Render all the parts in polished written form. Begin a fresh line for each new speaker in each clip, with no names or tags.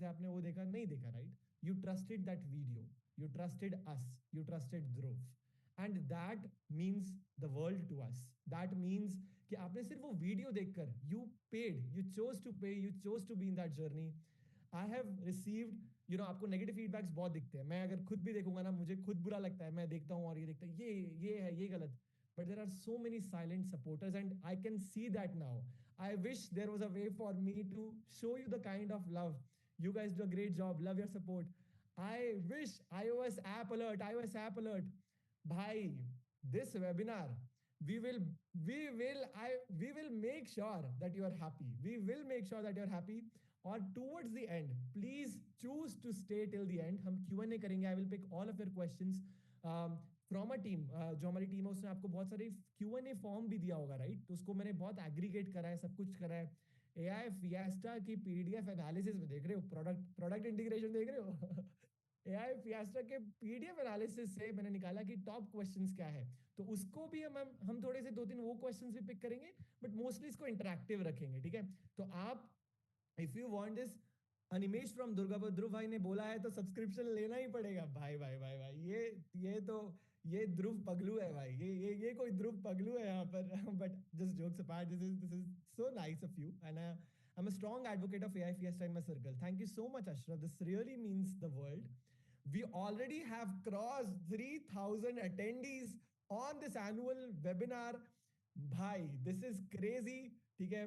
थे, आपने वो देखा नहीं देखा, right? You trusted that video, you trusted us, you trusted Dhruv, and that means the world to us. That means कि आपने सिर्फ वो वीडियो देखकर you paid, you chose to pay, you chose to be in that journey. I have received, आपको negative feedbacks बहुत दिखते हैं, मैं अगर खुद भी देखूंगा ना, मुझे खुद बुरा लगता है, मैं देखता हूँ और ये देखता है, ये है, ये गलत। But there are so many silent supporters, and I can see that now. I wish there was a way for me to show you the kind of love. You guys do a great job. Love your support. I wish iOS app alert, iOS app alert. Bhai, this webinar, we will, we will make sure that you are happy. We will make sure that you are happy. Or towards the end, please choose to stay till the end. हम Q&A करेंगे. I will pick all of your questions. From a team, जो हमारी team है उसने आपको बहुत सारे Q&A form भी दिया होगा, राइट? तो उसको मैंने बहुत एग्रीगेट करा है, सब कुछ करा है। एआई फिएस्टा की पीडीएफ एनालिसिस में देख रहे हो, प्रोडक्ट प्रोडक्ट इंटीग्रेशन देख रहे हो। एआई फिएस्टा के पीडीएफ एनालिसिस से मैंने निकाला कि टॉप क्वेश्चंस क्या है, तो उसको भी हम थोड़े से 2-3 वो क्वेश्चंस भी पिक करेंगे, बट मोस्टली इसको इंटरैक्टिव रखेंगे, ठीक है? तो आप, if you want this, Animesh from Durgapur, Dhruv भाई ने बोला है तो सब्सक्रिप्शन लेना ही पड़ेगा भाई भाई भाई भाई। ये तो, ये ध्रुव पगलू है भाई, ये कोई ध्रुव पगलू है यहाँ पर। But just jokes apart, this is so nice of you, and I am a strong advocate of AI fiesta in my circle. Thank you so much Ashraf, this really means the world. We already have crossed 3,000 attendees on this annual webinar. भाई this is crazy, ठीक है?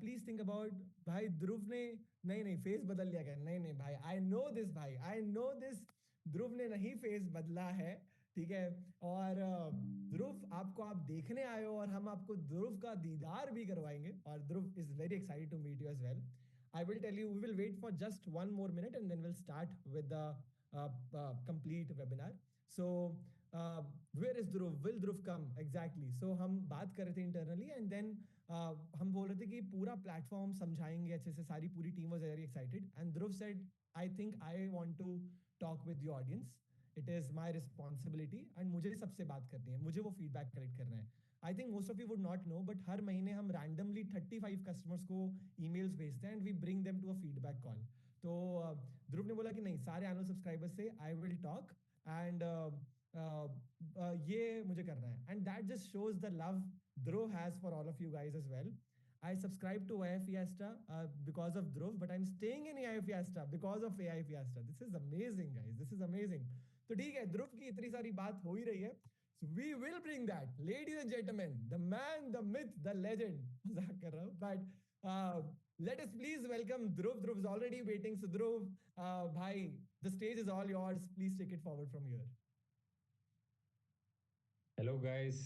Please think about, भाई ध्रुव ने, नहीं face बदल लिया क्या? नहीं भाई, आई नो दिस भाई, आई नो दिस, ध्रुव ने नहीं फेस बदला है, ठीक है? और ध्रुव आपको, आप देखने आए हो और हम आपको ध्रुव का दीदार भी करवाएंगे, और Dhruv is very excited to meet you as well. I will tell you, we will wait for just one more minute and then we'll start with the complete webinar. So, where is Dhruv? Will Dhruv come? Exactly. So, हम बात कर रहे थे internally and then हम बोल रहे थे कि पूरा प्लेटफॉर्म समझाएंगे अच्छे से, सारी पूरी team was very excited and Dhruv said, I think I want to talk with the audience. It is my responsibility and मुझे सबसे बात करनी है, मुझे वो फीडबैक कलेक्ट करना है। I think most of you would not know, but हर महीने हम रैंडमली 35 कस्टमर्स को ईमेल्स भेजते हैं and we bring them to a feedback call. तो ध्रुव ने बोला कि नहीं, सारे एनुअल सब्सक्राइबर्स से आई विल टॉक, एंड ये मुझे करना है, and that just shows the love Dhruv has for all of you guys as well. I subscribe to AI Fiesta because of Dhruv, but I'm staying in AI Fiesta because of AI Fiesta. This is amazing, guys. This is amazing. तो ठीक है, ध्रुव की इतनी सारी बात हो ही रही है, so we will bring that, ladies and gentlemen, the man, the myth, the legend. मजाक कर रहा हूँ, but let us please welcome Dhruv. Dhruv is already waiting. So Dhruv, bhai, the stage is all yours. Please take it forward from here.
Hello guys,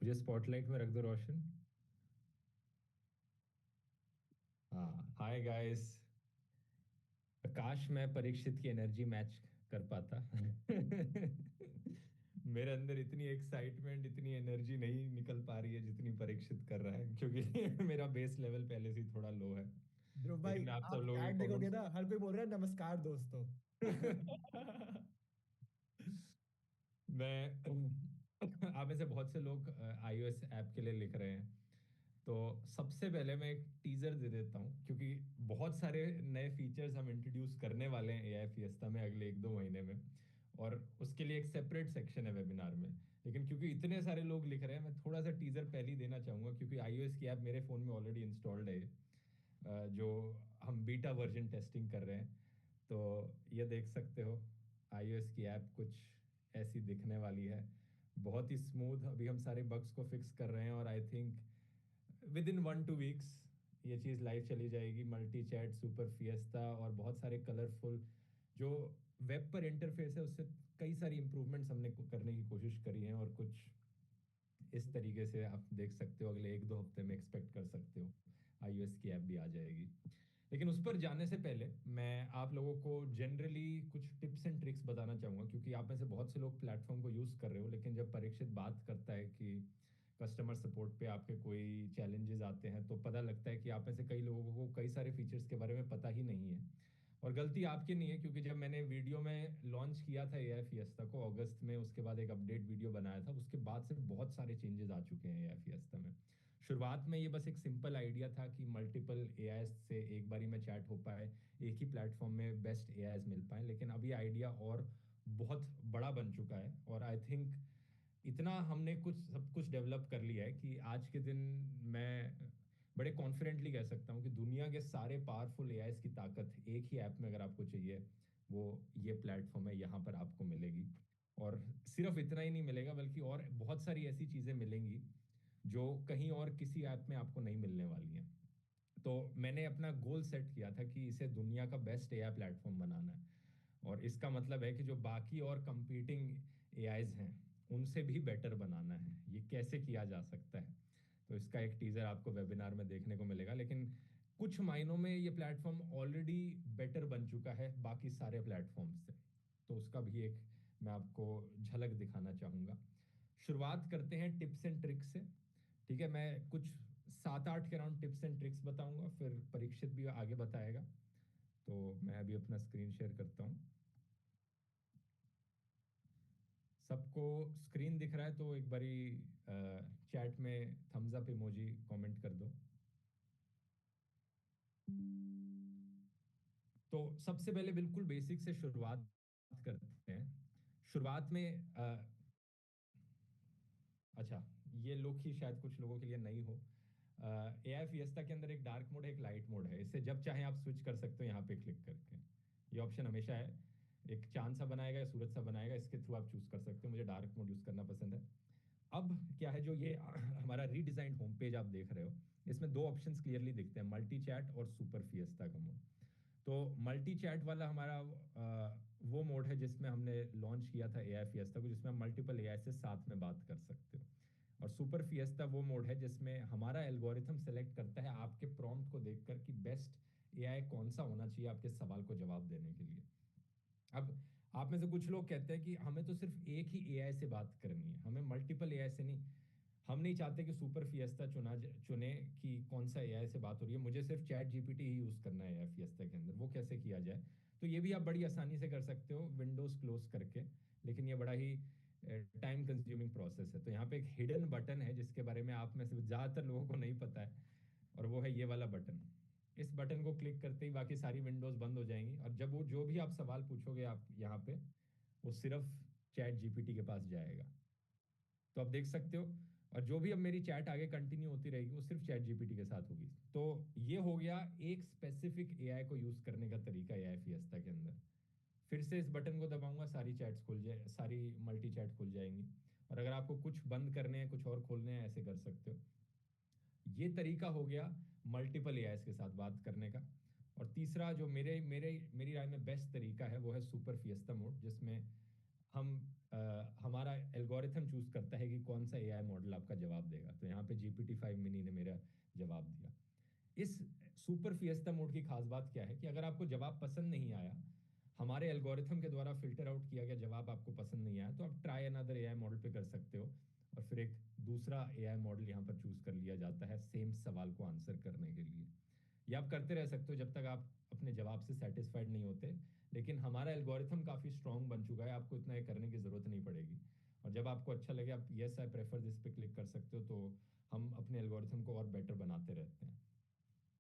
मुझे spotlight में रख दो रोशन। हाँ, hi guys. काश मैं परीक्षित की एनर्जी मैच कर पाता। मेरे अंदर इतनी एक्साइटमेंट, इतनी एनर्जी नहीं निकल पा रही है जितनी परीक्षित कर रहा है, क्योंकि मेरा बेस लेवल पहले से ही थोड़ा लो है।
ध्रुव भाई,
लेकिन आप सब
आप
लोगों के
चैट देखोगे
कमेंट्स।
ना, हर कोई बोल रहा है नमस्कार दोस्तों।
मैं आप में से बहुत से लोग iOS ऐप के लिए लिख रहे हैं, तो सबसे पहले मैं एक टीजर दे देता हूं, क्योंकि बहुत सारे नए फीचर्स हम इंट्रोड्यूस करने वाले हैं एआई फिएस्टा में अगले 1-2 महीने में, और उसके लिए एक सेपरेट सेक्शन है वेबिनार में। लेकिन क्योंकि इतने सारे लोग लिख रहे हैं, मैं थोड़ा सा टीजर पहले ही देना चाहूंगा, क्योंकि iOS की ऐप मेरे फोन में ऑलरेडी इंस्टॉल्ड है, जो हम बीटा वर्जन टेस्टिंग कर रहे हैं। तो ये देख सकते हो, iOS की ऐप कुछ ऐसी दिखने वाली है, बहुत ही स्मूथ। अभी हम सारे बग्स को फिक्स कर रहे हैं और I think with in 1-2 weeks ये चीज़ लाइव चली जाएगी। मल्टी चैट, सुपर फिएस्टा और बहुत सारे कलरफुल जो वेब पर इंटरफेस है, उससे कई सारी इंप्रूवमेंट्स हमने करने की कोशिश करी हैं, और कुछ इस तरीके से आप देख सकते हो अगले 1-2 हफ्ते में एक्सपेक्ट कर सकते हो iOS की ऐप भी आ जाएगी। लेकिन उस पर जाने से पहले मैं आप लोगों को जनरली कुछ टिप्स एंड ट्रिक्स बताना चाहूँगा, क्योंकि आप में से बहुत से लोग प्लेटफॉर्म को यूज़ कर रहे हो, लेकिन जब परीक्षित बात करता है कि कस्टमर सपोर्ट पे आपके कोई चैलेंजेस आते हैं, तो पता लगता है कि आप में से कई लोगों को कई सारे फीचर्स के बारे में पता ही नहीं है। और गलती आपकी नहीं है, क्योंकि जब मैंने वीडियो में लॉन्च किया था एआई फिएस्टा को अगस्त में, उसके बाद एक अपडेट वीडियो बनाया था, उसके बाद से बहुत सारे चेंजेस आ चुके हैं एआई फिएस्टा में। शुरुआत में ये बस एक सिंपल आइडिया था कि मल्टीपल एआई से एक बारी में चैट हो पाए, एक ही प्लेटफॉर्म में बेस्ट एआई मिल पाए, लेकिन अब ये आइडिया और बहुत बड़ा बन चुका है। और आई थिंक इतना हमने कुछ सब कुछ डेवलप कर लिया है कि आज के दिन मैं बड़े कॉन्फिडेंटली कह सकता हूँ कि दुनिया के सारे पावरफुल एआईस की ताकत एक ही ऐप में अगर आपको चाहिए, वो ये प्लेटफॉर्म है, यहाँ पर आपको मिलेगी। और सिर्फ इतना ही नहीं मिलेगा, बल्कि और बहुत सारी ऐसी चीज़ें मिलेंगी जो कहीं और किसी ऐप में आपको नहीं मिलने वाली हैं। तो मैंने अपना गोल सेट किया था कि इसे दुनिया का बेस्ट एआई प्लेटफॉर्म बनाना है। और इसका मतलब है कि जो बाकी और कंपीटिंग एआईज हैं उनसे भी बेटर बनाना है। ये कैसे किया जा सकता है, तो इसका एक टीजर आपको वेबिनार में देखने को मिलेगा। लेकिन कुछ मायनों में ये प्लेटफॉर्म ऑलरेडी बेटर बन चुका है बाकी सारे प्लेटफॉर्म से। तो उसका भी एक मैं आपको झलक दिखाना चाहूँगा। शुरुआत करते हैं टिप्स एंड ट्रिक्स से। ठीक है, मैं कुछ 7-8 के अराउंड टिप्स एंड ट्रिक्स बताऊंगा, फिर परीक्षित भी आगे बताएगा। तो मैं अभी अपना स्क्रीन शेयर करता हूँ। सबको स्क्रीन दिख रहा है तो एक बारी चैट में थम्स अप इमोजी कमेंट कर दो। तो सबसे पहले बिल्कुल बेसिक से शुरुआत करते हैं। शुरुआत में अच्छा, ये लोग ही शायद कुछ लोगों के लिए नहीं हो। एआई फिएस्टा के अंदर एक डार्क मोड है, एक लाइट मोड है। इसे जब चाहे आप स्विच कर सकते हो यहाँ पे क्लिक करके। ये ऑप्शन हमेशा है। एक चांद सा बनाएगा या सूरज सा बनाएगा, इसके थ्रू आप चूज कर सकते हो। मुझे डार्क मोड यूज करना पसंद है। अब क्या है, जो ये हमारा रीडिजाइंड होम पेज आप देख रहे हो, इसमें दो ऑप्शंस क्लियरली दिखते हैं, मल्टी चैट और सुपर फिएस्टा का मोड। तो मल्टी चैट वाला हमारा वो मोड है जिसमें हमने लॉन्च किया था एआई फिएस्टा को, जिसमें हम मल्टीपल एआई से साथ में बात कर सकते हो। और सुपर फिएस्टा वो मोड है जिसमें हमारा एल्गोरिथम सेलेक्ट करता है आपके प्रॉम्प्ट को देखकर कि बेस्ट एआई कौन सा होना चाहिए आपके सवाल को जवाब देने के लिए। अब आप में से कुछ लोग कहते हैं कि हमें तो सिर्फ एक ही एआई से बात करनी है, हमें मल्टीपल एआई से नहीं। हम नहीं चाहते कि सुपर फिएस्टा चुने कि कौन सा एआई से बात हो रही है, मुझे सिर्फ चैट जीपीटी ही यूज करना है एआई फिएस्टा के अंदर। वो कैसे किया जाए? तो ये भी आप बड़ी आसानी से कर सकते हो विंडोज क्लोज करके। लेकिन ये बड़ा ही टाइम कंज्यूमिंग प्रोसेस है। तो यहाँ पे एक हिडन बटन है जिसके बारे में आप में से ज़्यादातर लोगों को नहीं पता है, और वो है ये वाला बटन। इस बटन को क्लिक करते ही बाकी सारी विंडोज बंद हो जाएंगी, और जब वो जो भी आप सवाल पूछोगे आप यहाँ पे, वो सिर्फ चैट जीपीटी के पास जाएगा। तो आप देख सकते हो। और जो भी अब मेरी चैट आगे कंटिन्यू होती रहेगी वो सिर्फ चैट जीपीटी के साथ होगी। तो ये हो गया एक स्पेसिफिक एआई को यूज करने का तरीका एआई फिएस्टा के अंदर। फिर से इस बटन को दबाऊंगा, सारी चैट्स खुल जाए, सारी मल्टी चैट खुल जाएंगी। और अगर आपको कुछ बंद करने हैं, कुछ और खोलने हैं, ऐसे कर सकते हो। ये तरीका हो गया मल्टीपल एआईस के साथ बात करने का। और तीसरा जो मेरे मेरे मेरी राय में बेस्ट तरीका है वो है सुपर फिएस्टा मोड, जिसमें हम हमारा एल्गोरिथम चूज करता है कि कौन सा एआई मॉडल आपका जवाब देगा। तो यहाँ पे जीपीटी 5 मिनी ने मेरा जवाब दिया। इस सुपर फिएस्टा मोड की खास बात क्या है कि अगर आपको जवाब पसंद नहीं आया, हमारे एल्गोरिथम के द्वारा फिल्टर आउट किया गया जवाब आपको पसंद नहीं आया, तो आप ट्राई अनदर एआई मॉडल पे कर सकते हो। और फिर एक दूसरा एआई मॉडल यहाँ पर चूज कर लिया जाता है सेम सवाल को आंसर करने के लिए। ये आप करते रह सकते हो जब तक आप अपने जवाब से सेटिस्फाइड नहीं होते। लेकिन हमारा एल्गोरिथम काफ़ी स्ट्रांग बन चुका है, आपको इतना ये करने की ज़रूरत नहीं पड़ेगी। और जब आपको अच्छा लगे आप यस आई प्रेफर दिस पे क्लिक कर सकते हो। तो हम अपने एल्गोरिथम को और बेटर बनाते रहते हैं।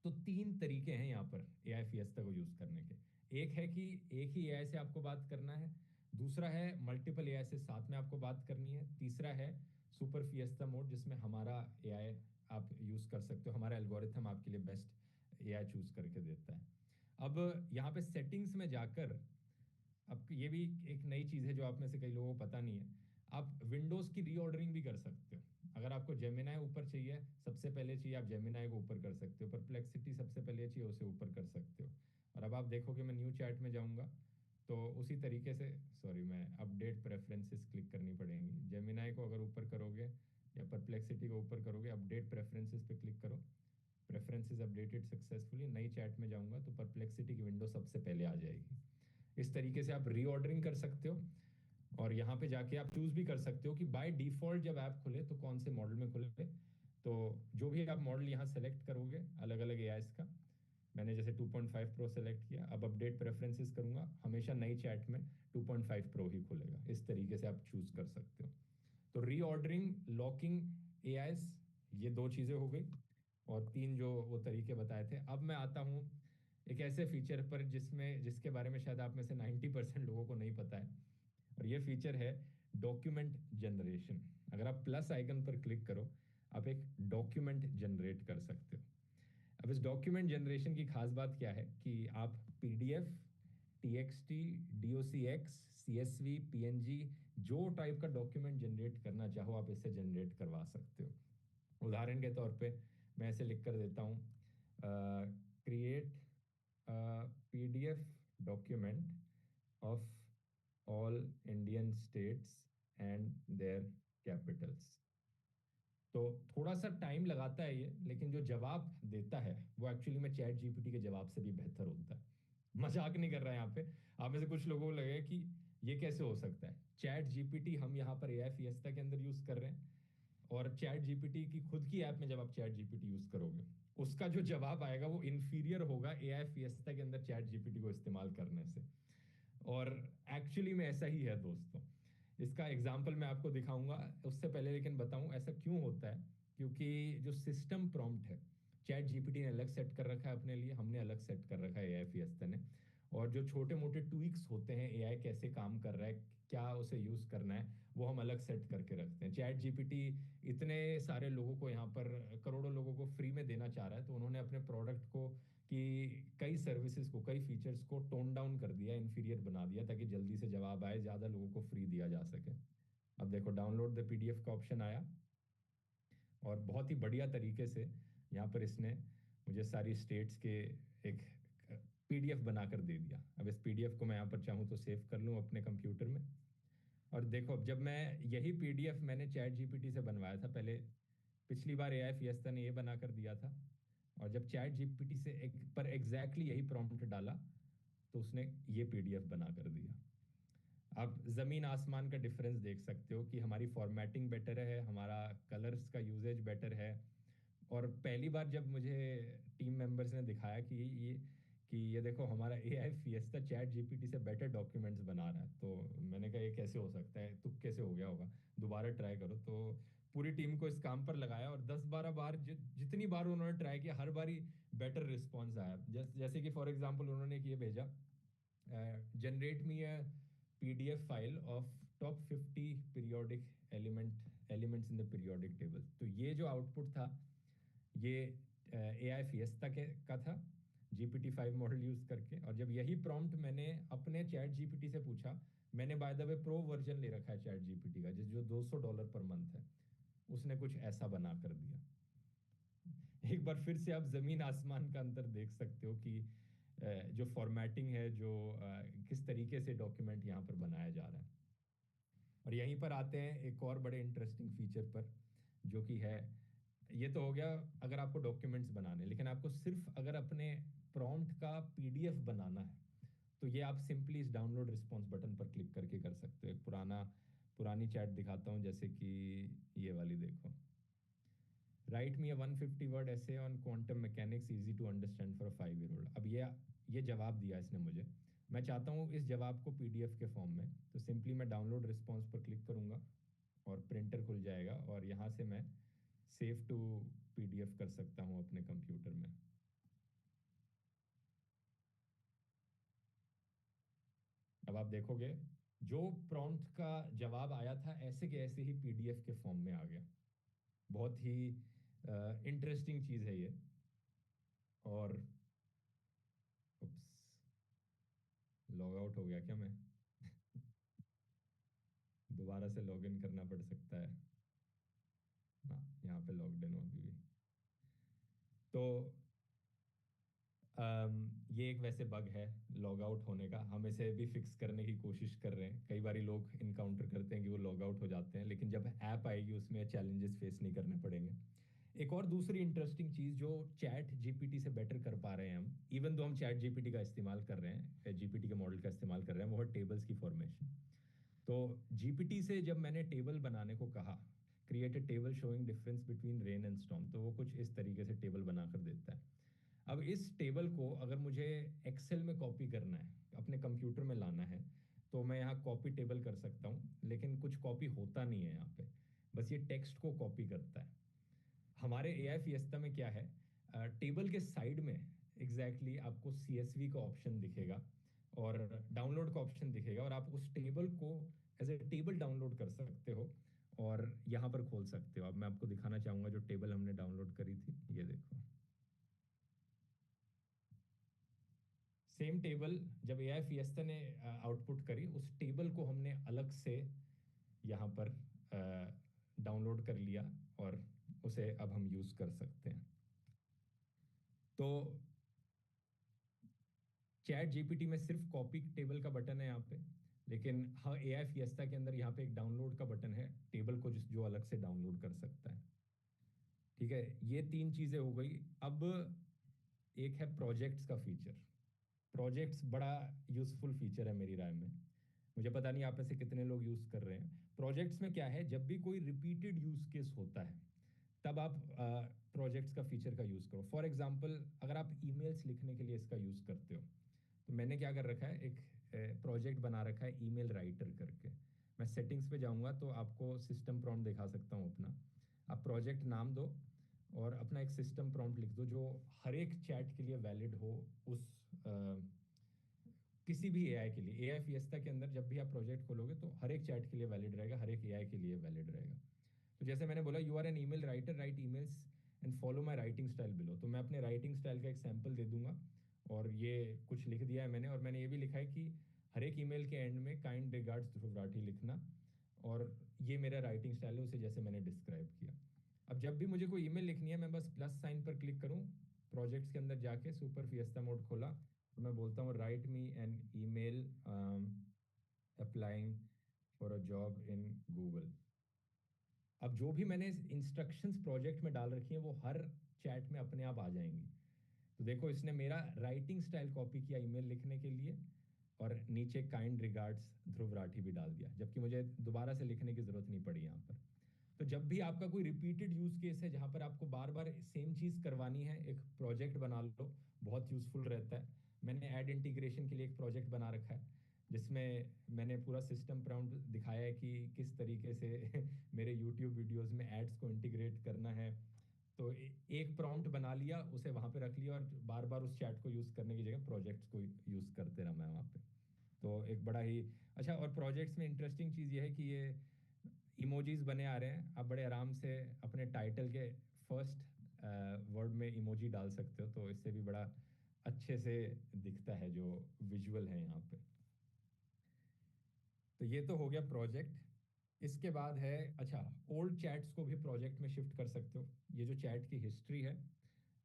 तो तीन तरीके हैं यहाँ पर एआई फिएस्टा को यूज़ करने के। एक है कि एक ही एआई से आपको बात करना है। दूसरा है मल्टीपल एआई से साथ में आपको बात करनी है। तीसरा है सुपर फिएस्टा मोड, जिसमें हमारा एआई आप यूज़ कर सकते हो, हमारा एल्गोरिथम आपके लिए बेस्ट एआई चूज़ करके देता है। अब यहाँ पे सेटिंग्स में जाकर, अब ये भी एक नई चीज़ है जो आप में से कई लोगों को पता नहीं है, आप विंडोज़ की रीऑर्डरिंग भी कर सकते हो। अगर आपको जेमिनाई ऊपर चाहिए, सबसे पहले चाहिए, आप जेमिनाई को ऊपर कर सकते हो। परप्लेक्सिटी सबसे पहले चाहिए, उसे ऊपर कर सकते हो। और अब आप देखोगे मैं न्यू चैट में जाऊँगा तो उसी तरीके से, सॉरी, मैं अपडेट प्रेफरेंसेस क्लिक करनी पड़ेंगी। जेमिनाई को अगर ऊपर करोगे या परप्लेक्सिटी को ऊपर करोगे, अपडेट प्रेफरेंसेस पे क्लिक करो, प्रेफरेंसेस अपडेटेड सक्सेसफुली। नई चैट में जाऊँगा तो परप्लेक्सिटी की विंडो सबसे पहले आ जाएगी। इस तरीके से आप रीऑर्डरिंग कर सकते हो। और यहाँ पे जाके आप चूज भी कर सकते हो कि बाय डिफॉल्ट जब ऐप खुले तो कौन से मॉडल में खुले। तो जो भी आप मॉडल यहाँ सेलेक्ट करोगे अलग अलग एआईस का, मैंने जैसे 2.5 प्रो सेलेक्ट किया, अब अपडेट प्रेफरेंसेस करूंगा, हमेशा नई चैट में 2.5 प्रो ही खुलेगा। इस तरीके से आप चूज कर सकते हो। तो रीऑर्डरिंग, लॉकिंग एआईस, ये दो चीज़ें हो गई, और तीन जो वो तरीके बताए थे। अब मैं आता हूँ एक ऐसे फीचर पर जिसके बारे में शायद आप में से 90% लोगों को नहीं पता है, और ये फीचर है डॉक्यूमेंट जनरेशन। अगर आप प्लस आइकन पर क्लिक करो, आप एक डॉक्यूमेंट जनरेट कर सकते हो। अब इस डॉक्यूमेंट जनरेशन की खास बात क्या है कि आप पीडीएफ, टीएक्सटी, डीओसीएक्स, सीएसवी, पीएनजी, जो टाइप का डॉक्यूमेंट जनरेट करना चाहो आप इससे जनरेट करवा सकते हो। उदाहरण के तौर पे मैं ऐसे लिख कर देता हूँ, create PDF document of all Indian states and there Capitals. तो थोड़ा सा टाइम लगाता है ये, लेकिन जो जवाब देता है वो एक्चुअली में चैट जीपीटी के जवाब से भी बेहतर होता है। मजाक नहीं कर रहा है यहाँ पे। आप में से कुछ लोगों को लगेगा कि ये कैसे हो सकता है। चैट जीपीटी हम यहाँ पर एआई फिएस्टा के अंदर यूज कर रहे हैं, और चैट जीपीटी की खुद की ऐप में जब आप चैट जीपीटी यूज करोगे, उसका जो जवाब आएगा वो इन्फीरियर होगा एआई फिएस्टा के अंदर चैट जीपीटी को इस्तेमाल करने से। और एक्चुअली में ऐसा ही है दोस्तों। इसका एग्जाम्पल मैं आपको दिखाऊंगा, उससे पहले लेकिन बताऊं ऐसा क्यों होता है। क्योंकि जो सिस्टम प्रॉम्प्ट है, चैट जीपीटी ने अलग सेट कर रखा है अपने लिए, हमने अलग सेट कर रखा है एआई फिएस्टा ने। और जो छोटे मोटे ट्वीक्स होते हैं, एआई कैसे काम कर रहा है, क्या उसे यूज करना है, वो हम अलग सेट करके रखते हैं। चैट जीपीटी इतने सारे लोगों को यहाँ पर, करोड़ों लोगों को फ्री में देना चाह रहा है, तो उन्होंने अपने प्रोडक्ट को कि कई सर्विसेज को, कई फीचर्स को टोन डाउन कर दिया, इन्फीरियर बना दिया, ताकि जल्दी से जवाब आए, ज़्यादा लोगों को फ्री दिया जा सके। अब देखो डाउनलोड द पीडीएफ का ऑप्शन आया, और बहुत ही बढ़िया तरीके से यहाँ पर इसने मुझे सारी स्टेट्स के एक पीडीएफ बनाकर दे दिया। अब इस पीडीएफ को मैं यहाँ पर चाहूँ तो सेव कर लूँ अपने कंप्यूटर में। और देखो, अब जब मैं यही पीडीएफ मैंने चैट जीपीटी से बनवाया था पहले, पिछली बार एआई फिएस्टा ने ये बना कर दिया था, और जब चैट जीपीटी से एक पर एग्जैक्टली यही प्रॉम्प्ट डाला, तो उसने ये पीडीएफ बना कर दिया। आप जमीन आसमान का डिफरेंस देख सकते हो कि हमारी फॉर्मेटिंग बेटर है, हमारा कलर्स का यूजेज बेटर है। और पहली बार जब मुझे टीम मेंबर्स ने दिखाया कि ये देखो हमारा एआई फिएस्टा चैट जीपीटी से बेटर डॉक्यूमेंट्स बना रहा है, तो मैंने कहा ये कैसे हो सकता है, तुक कैसे हो गया होगा, दोबारा ट्राई करो। तो पूरी टीम को इस काम पर लगाया, और 10-12 बार जितनी बार उन्होंने ट्राई किया, हर बार ही बेटर रिस्पॉन्स आया। जैसे कि फॉर एग्जाम्पल उन्होंने ये भेजा, generate me a PDF file of top 50 periodic elements in the periodic table. तो ये जो आउटपुट था, ये एआई फिएस्टा के का था, जीपीटी 5 मॉडल यूज करके। और जब यही प्रॉम्प्ट मैंने अपने चैट जीपीटी से पूछा, मैंने by the way pro version ले रखा है चैट जीपीटी का, जिस जो $200 पर मंथ है, उसने कुछ ऐसा बना कर दिया। एक बार फिर से आप जमीन आसमान का अंतर देख सकते हो कि जो फॉर्मेटिंग है, जो किस तरीके से डॉक्यूमेंट यहाँ पर बनाया जा रहा है। और यहीं पर आते हैं एक और बड़े इंटरेस्टिंग फीचर पर, जो कि है, ये तो हो गया अगर आपको डॉक्यूमेंट्स बनाने, लेकिन आपको सिर्फ अगर अपने प्रॉम्प्ट का पीडीएफ बनाना है, तो ये आप सिंपली इस डाउनलोड रिस्पॉन्स बटन पर क्लिक करके कर सकते हो। एक पुरानी चैट दिखाता हूँ, जैसे कि ये वाली देखो, write me 150 word essay on quantum mechanics easy to understand for a 5 year old। अब ये जवाब दिया इसने मुझे। मैं चाहता हूँ इस जवाब को पीडीएफ के फॉर्म में, तो सिंपली मैं डाउनलोड रिस्पॉन्स पर क्लिक करूंगा, और प्रिंटर खुल जाएगा, और यहाँ से मैं सेव टू पीडीएफ कर सकता हूँ अपने कंप्यूटर में। अब आप देखोगे जो प्रॉम्प्ट का जवाब आया था, ऐसे के ऐसे ही पीडीएफ के फॉर्म में आ गया। बहुत ही इंटरेस्टिंग चीज़ है ये। और लॉग आउट हो गया क्या मैं? दोबारा से लॉग इन करना पड़ सकता है ना, यहाँ पे लॉग्ड इन हो अभी भी। तो ये एक वैसे बग है लॉग आउट होने का, हम इसे भी फिक्स करने की कोशिश कर रहे हैं। कई बार लोग इनकाउंटर करते हैं कि वो लॉग आउट हो जाते हैं, लेकिन जब ऐप आएगी उसमें चैलेंजेस फेस नहीं करने पड़ेंगे। एक और दूसरी इंटरेस्टिंग चीज जो चैट जीपीटी से बेटर कर पा रहे हैं हम, इवन दो हम चैट जीपीटी का इस्तेमाल कर रहे हैं, जीपीटी के मॉडल का इस्तेमाल कर रहे हैं, वो है टेबल्स की फॉर्मेशन। तो जीपीटी से जब मैंने टेबल बनाने को कहा, create a table showing difference between rain and storm, तो वो कुछ इस तरीके से टेबल बनाकर देता है। अब इस टेबल को अगर मुझे एक्सेल में कॉपी करना है, अपने कंप्यूटर में लाना है, तो मैं यहाँ कॉपी टेबल कर सकता हूँ, लेकिन कुछ कॉपी होता नहीं है यहाँ पे, बस ये टेक्स्ट को कॉपी करता है। हमारे एआई फिएस्टा में क्या है, टेबल के साइड में एग्जैक्टली आपको सीएसवी का ऑप्शन दिखेगा और डाउनलोड का ऑप्शन दिखेगा, और आप उस टेबल को एज ए टेबल डाउनलोड कर सकते हो और यहाँ पर खोल सकते हो। अब मैं आपको दिखाना चाहूंगा जो टेबल हमने डाउनलोड करी थी, ये देखो। सेम टेबल जब एआई फिएस्टा ने आउटपुट करी, उस टेबल को हमने अलग से यहाँ पर डाउनलोड कर लिया और उसे अब हम यूज कर सकते हैं। तो चैट जीपीटी में सिर्फ कॉपी टेबल का बटन है यहाँ पे, लेकिन हाँ एआई फिएस्टा के अंदर यहाँ पे एक डाउनलोड का बटन है टेबल को, जो अलग से डाउनलोड कर सकता है। ठीक है, ये तीन चीजें हो गई। अब एक है प्रोजेक्ट्स का फीचर। प्रोजेक्ट्स बड़ा यूजफुल फीचर है मेरी राय में। मुझे पता नहीं आप में से कितने लोग यूज कर रहे हैं। प्रोजेक्ट्स में क्या है, जब भी कोई रिपीटेड यूज केस होता है तब आप प्रोजेक्ट्स का फीचर का यूज करो। फॉर एग्जांपल, अगर आप ईमेल्स लिखने के लिए इसका यूज करते हो, तो मैंने क्या कर रखा है, एक प्रोजेक्ट बना रखा है ईमेल राइटर करके। मैं सेटिंग्स पे जाऊंगा तो आपको सिस्टम प्रॉम्प्ट दिखा सकता हूँ अपना। आप प्रोजेक्ट नाम दो और अपना एक सिस्टम प्रॉम्प्ट लिख दो जो हर एक चैट के लिए वैलिड हो, उस किसी भी एआई के लिए। एआई फिएस्टा के अंदर जब भी आप प्रोजेक्ट खोलोगे तो हर एक चैट के लिए वैलिड रहेगा, हर एक एआई के लिए वैलिड रहेगा। तो जैसे मैंने बोला, you are an email writer, write emails and follow my writing style below. तो मैं अपने राइटिंग स्टाइल का एक सैंपल दे दूंगा और ये कुछ लिख दिया है मैंने, और मैंने ये भी लिखा है कि हर एक ईमेल के एंड में काइंड रिगार्ड्स ध्रुव राठी लिखना, और ये मेरा राइटिंग स्टाइल है, उसे जैसे मैंने डिस्क्राइब किया। अब जब भी मुझे कोई ईमेल लिखनी है, मैं बस प्लस साइन पर क्लिक करूँ, प्रोजेक्ट्स के अंदर जाके सुपर फिएस्टा मोड खोला, तो मैं बोलता हूँ write me an email applying for a job in Google. अब जो भी मैंने इंस्ट्रक्शंस प्रोजेक्ट में डाल रखी हैं वो हर चैट में अपने आप आ जाएंगी। तो देखो, इसने मेरा राइटिंग स्टाइल कॉपी किया ईमेल लिखने के लिए, और नीचे काइंड रिगार्ड्स ध्रुव राठी भी डाल दिया, जबकि मुझे दोबारा से लिखने की जरूरत नहीं पड़ी यहाँ पर। तो जब भी आपका कोई रिपीटेड यूज केस है जहाँ पर आपको बार बार सेम चीज करवानी है, एक प्रोजेक्ट बना लो, बहुत यूजफुल रहता है। मैंने ऐड इंटीग्रेशन के लिए एक प्रोजेक्ट बना रखा है जिसमें मैंने पूरा सिस्टम प्रॉम्प्ट दिखाया है कि किस तरीके से मेरे यूट्यूब वीडियोस में एड्स को इंटीग्रेट करना है। तो एक प्रॉम्प्ट बना लिया, उसे वहां पे रख लिया, और बार बार उस चैट को यूज करने की जगह प्रोजेक्ट्स को यूज करते रहा मैं वहां पे। तो एक बड़ा ही अच्छा, और प्रोजेक्ट्स में इंटरेस्टिंग चीज़ ये है कि ये इमोजीज बने आ रहे हैं। आप बड़े आराम से अपने टाइटल के फर्स्ट वर्ड में इमोजी डाल सकते हो, तो इससे भी बड़ा अच्छे से दिखता है जो विजुअल है यहाँ पे। तो ये तो हो गया प्रोजेक्ट। इसके बाद है, अच्छा, ओल्ड चैट्स को भी प्रोजेक्ट में शिफ्ट कर सकते हो। ये जो चैट की हिस्ट्री है,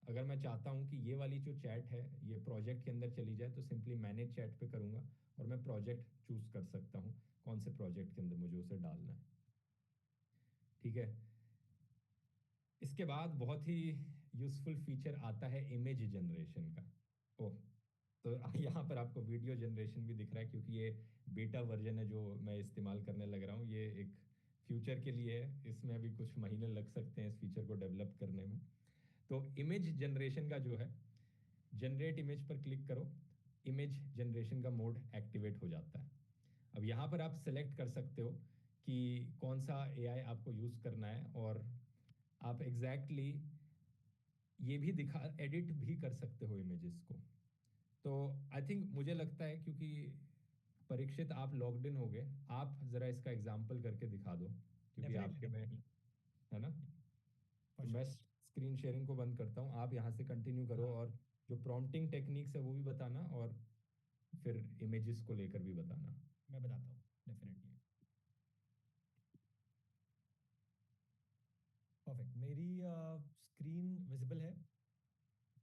अगर मैं चाहता हूँ कि ये वाली जो चैट है ये प्रोजेक्ट के अंदर चली जाए, तो सिंपली मैनेज चैट पे करूँगा और मैं प्रोजेक्ट चूज कर सकता हूँ कौन से प्रोजेक्ट के अंदर मुझे उसे डालना है। ठीक है, इसके बाद बहुत ही यूजफुल फीचर आता है इमेज जनरेशन का। ओह, तो यहाँ पर आपको वीडियो जनरेशन भी दिख रहा है, क्योंकि ये बीटा वर्जन है जो मैं इस्तेमाल करने लग रहा हूँ। ये एक फ्यूचर के लिए है, इसमें अभी कुछ महीने लग सकते हैं इस फीचर को डेवलप करने में। तो इमेज जनरेशन का जो है, जनरेट इमेज पर क्लिक करो, इमेज जनरेशन का मोड एक्टिवेट हो जाता है। अब यहाँ पर आप सेलेक्ट कर सकते हो कि कौन सा एआई आपको यूज़ करना है, और आप एग्जैक्टली ये भी दिखा एडिट भी कर सकते हो इमेजेस को। तो आई थिंक, मुझे लगता है, क्योंकि परीक्षित आप लॉग्ड इन हो गए, आप जरा इसका एग्जाम्पल करके दिखा दो, क्योंकि
डेफिनेटली
आपके में
डेफिनेटली,
है ना।
फॉर
तो मैं
श्योर।
स्क्रीन शेयरिंग को बंद करता हूँ, आप यहाँ से कंटिन्यू करो, और जो प्रॉम्प्टिंग टेक्निक्स है वो भी बताना, और फिर इमेजेस को लेकर भी बताना।